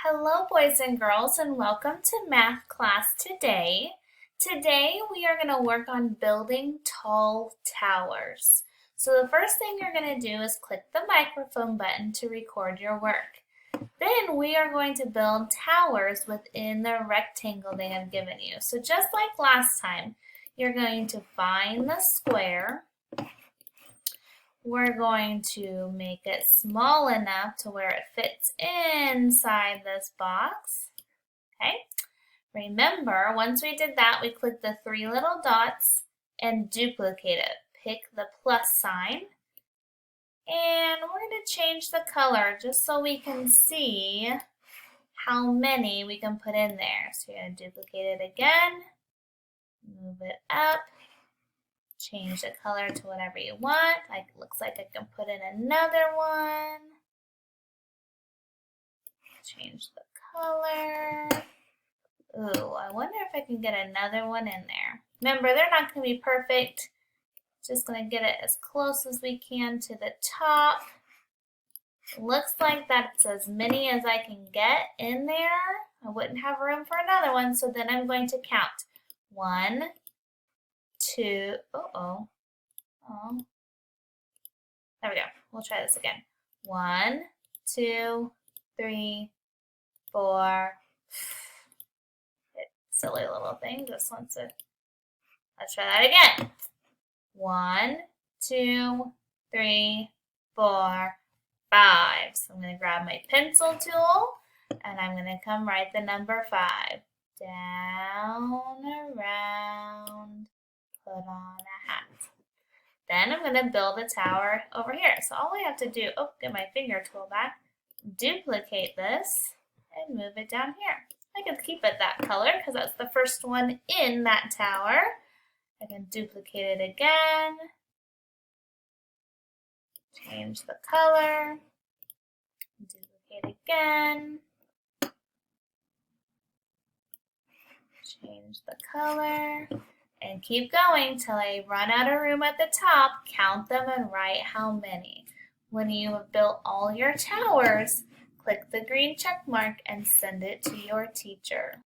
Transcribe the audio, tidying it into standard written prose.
Hello, boys and girls, and welcome to math class today. Today, we are going to work on building tall towers. So the first thing you're going to do is click the microphone button to record your work. Then we are going to build towers within the rectangle they have given you. So just like last time, you're going to find the square. We're going to make it small enough to where it fits inside this box. Okay. Remember, once we did that, we click the three little dots and duplicate it. Pick the plus sign. And we're going to change the color just so we can see how many we can put in there. So you're going to duplicate it again, move it up, change the color to whatever you want. Looks like I can put in another one. Change the color. Ooh, I wonder if I can get another one in there. Remember, they're not going to be perfect. Just going to get it as close as we can to the top. Looks like that's as many as I can get in there. I wouldn't have room for another one, so then I'm going to count. 1, 2, oh. There we go. We'll try this again. 1, 2, 3, 4. Silly little thing just wants to. Let's try that again. 1, 2, 3, 4, 5. So I'm going to grab my pencil tool and I'm going to come write the number 5. Down, around, put on a hat. Then I'm going to build a tower over here. So all I have to do, get my finger tool back, duplicate this and move it down here. I can keep it that color because that's the first one in that tower. I can duplicate it again, change the color, duplicate again, change the color, and keep going till I run out of room at the top, count them and write how many. When you have built all your towers, click the green check mark and send it to your teacher.